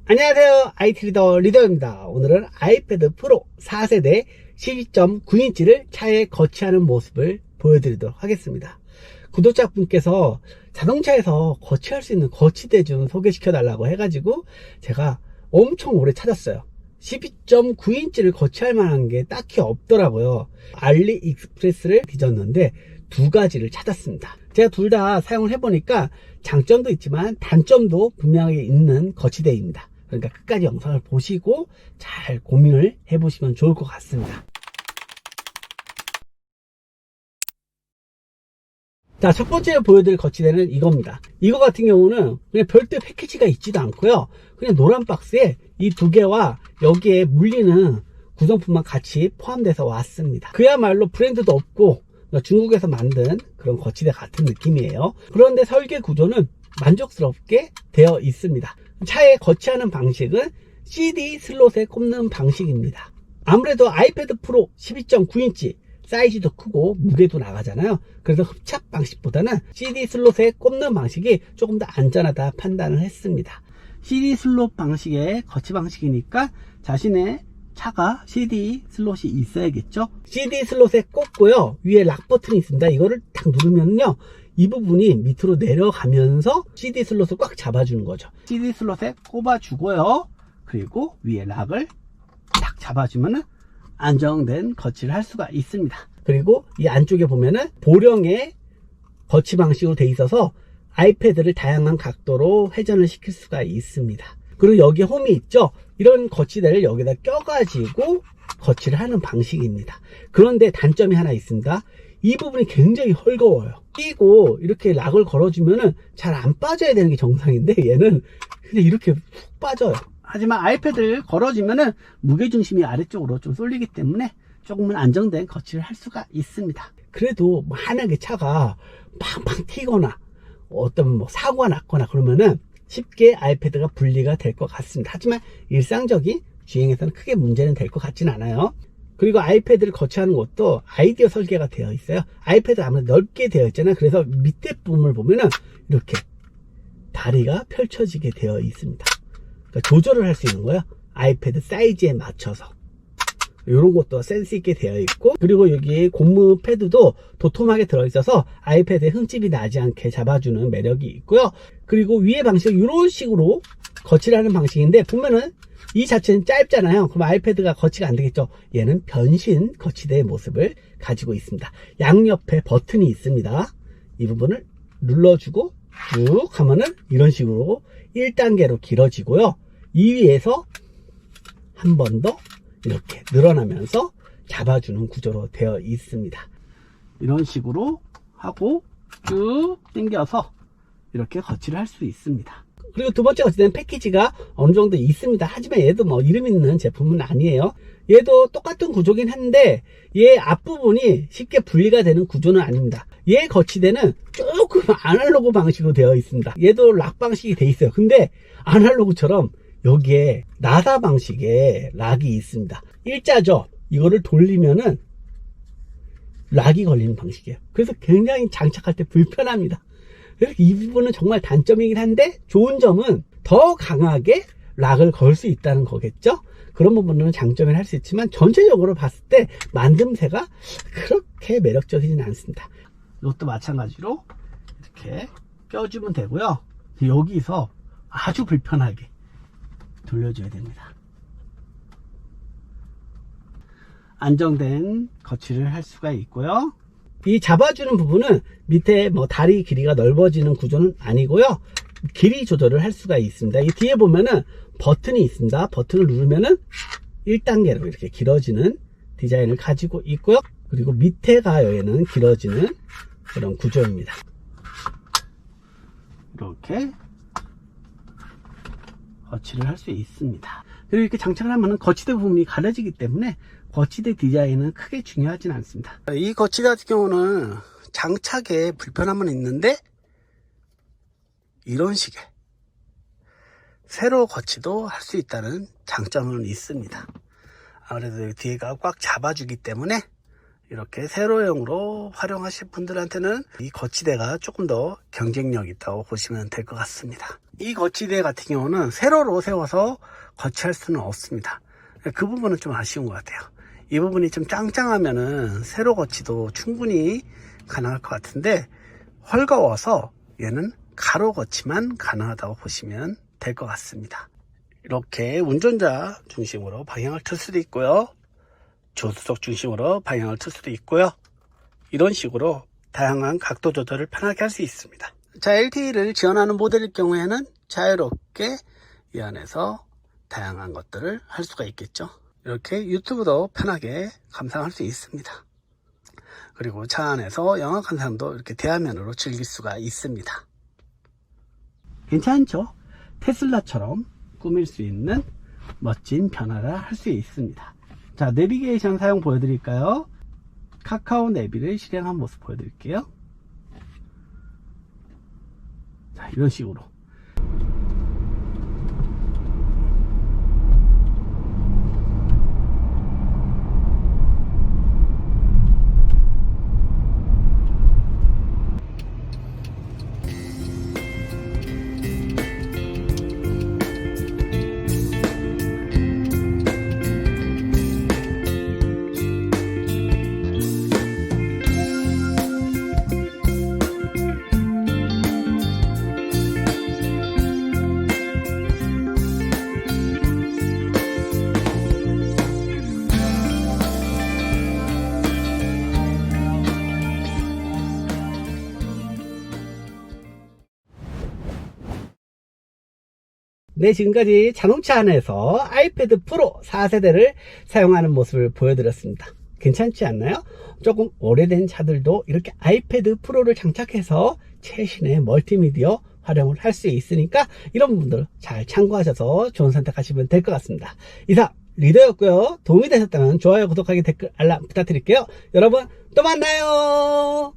안녕하세요. IT 리더입니다. 오늘은 아이패드 프로 4세대 12.9인치를 차에 거치하는 모습을 보여드리도록 하겠습니다. 구독자분께서 자동차에서 거치할 수 있는 거치대 좀 소개시켜 달라고 해가지고 제가 엄청 오래 찾았어요. 12.9인치를 거치할 만한 게 딱히 없더라고요. 알리익스프레스를 뒤졌는데 두 가지를 찾았습니다. 제가 둘 다 사용을 해보니까 장점도 있지만 단점도 분명하게 있는 거치대입니다. 그러니까 끝까지 영상을 보시고 잘 고민을 해보시면 좋을 것 같습니다. 자, 첫 번째 보여드릴 거치대는 이겁니다. 이거 같은 경우는 그냥 별도 패키지가 있지도 않고요. 그냥 노란 박스에 이 두 개와 여기에 물리는 구성품만 같이 포함돼서 왔습니다. 그야말로 브랜드도 없고 중국에서 만든 그런 거치대 같은 느낌이에요. 그런데 설계 구조는 만족스럽게 되어 있습니다. 차에 거치하는 방식은 CD 슬롯에 꼽는 방식입니다. 아무래도 아이패드 프로 12.9인치 사이즈도 크고 무게도 나가잖아요. 그래서 흡착 방식보다는 CD 슬롯에 꼽는 방식이 조금 더 안전하다 판단을 했습니다. CD 슬롯 방식의 거치 방식이니까 자신의 차가 CD 슬롯이 있어야겠죠. CD 슬롯에 꽂고요, 위에 락 버튼이 있습니다. 이거를 딱 누르면요, 이 부분이 밑으로 내려가면서 CD 슬롯을 꽉 잡아주는 거죠. CD 슬롯에 꼽아주고요, 그리고 위에 락을 딱 잡아주면은 안정된 거치를 할 수가 있습니다. 그리고 이 안쪽에 보면은 보령의 거치 방식으로 되어 있어서 아이패드를 다양한 각도로 회전을 시킬 수가 있습니다. 그리고 여기 홈이 있죠. 이런 거치대를 여기다 껴가지고 거치를 하는 방식입니다. 그런데 단점이 하나 있습니다. 이 부분이 굉장히 헐거워요. 끼고 이렇게 락을 걸어주면은 잘 안 빠져야 되는 게 정상인데 얘는 그냥 이렇게 훅 빠져요. 하지만 아이패드를 걸어주면은 무게중심이 아래쪽으로 좀 쏠리기 때문에 조금은 안정된 거치를 할 수가 있습니다. 그래도 만약에 차가 팡팡 튀거나 어떤 사고가 났거나 그러면은 쉽게 아이패드가 분리가 될 것 같습니다. 하지만 일상적인 주행에서는 크게 문제는 될 것 같진 않아요. 그리고 아이패드를 거치하는 것도 아이디어 설계가 되어 있어요. 아이패드 아무래도 넓게 되어 있잖아요. 그래서 밑에 부분을 보면은 이렇게 다리가 펼쳐지게 되어 있습니다. 그러니까 조절을 할 수 있는 거예요. 아이패드 사이즈에 맞춰서. 이런 것도 센스 있게 되어 있고, 그리고 여기 고무 패드도 도톰하게 들어있어서 아이패드에 흠집이 나지 않게 잡아주는 매력이 있고요. 그리고 위에 방식은 이런 식으로 거치를 하는 방식인데, 보면은 이 자체는 짧잖아요. 그럼 아이패드가 거치가 안 되겠죠. 얘는 변신 거치대의 모습을 가지고 있습니다. 양옆에 버튼이 있습니다. 이 부분을 눌러주고 쭉 하면은 이런 식으로 1단계로 길어지고요. 이 위에서 한 번 더 이렇게 늘어나면서 잡아주는 구조로 되어 있습니다. 이런 식으로 하고 쭉 당겨서 이렇게 거치를 할 수 있습니다. 그리고 두 번째 거치대는 패키지가 어느 정도 있습니다. 하지만 얘도 뭐 이름 있는 제품은 아니에요. 얘도 똑같은 구조긴 한데 얘 앞부분이 쉽게 분리가 되는 구조는 아닙니다. 얘 거치대는 조금 아날로그 방식으로 되어 있습니다. 얘도 락 방식이 되어 있어요. 근데 아날로그처럼 여기에 나사 방식의 락이 있습니다. 일자죠. 이거를 돌리면은 락이 걸리는 방식이에요. 그래서 굉장히 장착할 때 불편합니다. 그래서 이 부분은 정말 단점이긴 한데, 좋은 점은 더 강하게 락을 걸 수 있다는 거겠죠. 그런 부분은 장점이라 할 수 있지만 전체적으로 봤을 때 만듦새가 그렇게 매력적이진 않습니다. 이것도 마찬가지로 이렇게 껴주면 되고요. 여기서 아주 불편하게 돌려줘야 됩니다. 안정된 거치를 할 수가 있고요. 이 잡아주는 부분은 밑에 다리 길이가 넓어지는 구조는 아니고요. 길이 조절을 할 수가 있습니다. 이 뒤에 보면은 버튼이 있습니다. 버튼을 누르면은 1단계로 이렇게 길어지는 디자인을 가지고 있고요. 그리고 밑에가 얘는 길어지는 그런 구조입니다. 이렇게 거치를 할 수 있습니다. 그리고 이렇게 장착을 하면 거치대 부분이 가려지기 때문에 거치대 디자인은 크게 중요하진 않습니다. 이 거치대 같은 경우는 장착에 불편함은 있는데 이런 식의 세로 거치도 할 수 있다는 장점은 있습니다. 아무래도 뒤에가 꽉 잡아주기 때문에 이렇게 세로형으로 활용하실 분들한테는 이 거치대가 조금 더 경쟁력 있다고 보시면 될 것 같습니다. 이 거치대 같은 경우는 세로로 세워서 거치할 수는 없습니다. 그 부분은 좀 아쉬운 것 같아요. 이 부분이 좀 짱짱하면은 세로 거치도 충분히 가능할 것 같은데, 헐거워서 얘는 가로 거치만 가능하다고 보시면 될 것 같습니다. 이렇게 운전자 중심으로 방향을 틀 수도 있고요, 조수석 중심으로 방향을 틀 수도 있고요, 이런 식으로 다양한 각도 조절을 편하게 할 수 있습니다. 자, LTE를 지원하는 모델일 경우에는 자유롭게 이 안에서 다양한 것들을 할 수가 있겠죠. 이렇게 유튜브도 편하게 감상할 수 있습니다. 그리고 차 안에서 영화 감상도 이렇게 대화면으로 즐길 수가 있습니다. 괜찮죠? 테슬라처럼 꾸밀 수 있는 멋진 변화를 할 수 있습니다. 자, 내비게이션 사용 보여드릴까요? 카카오 내비를 실행한 모습 보여드릴게요. 자, 이런 식으로. 네, 지금까지 자동차 안에서 아이패드 프로 4세대를 사용하는 모습을 보여드렸습니다. 괜찮지 않나요? 조금 오래된 차들도 이렇게 아이패드 프로를 장착해서 최신의 멀티미디어 활용을 할 수 있으니까 이런 분들 잘 참고하셔서 좋은 선택하시면 될 것 같습니다. 이상 리더였고요. 도움이 되셨다면 좋아요, 구독하기, 댓글, 알람 부탁드릴게요. 여러분 또 만나요.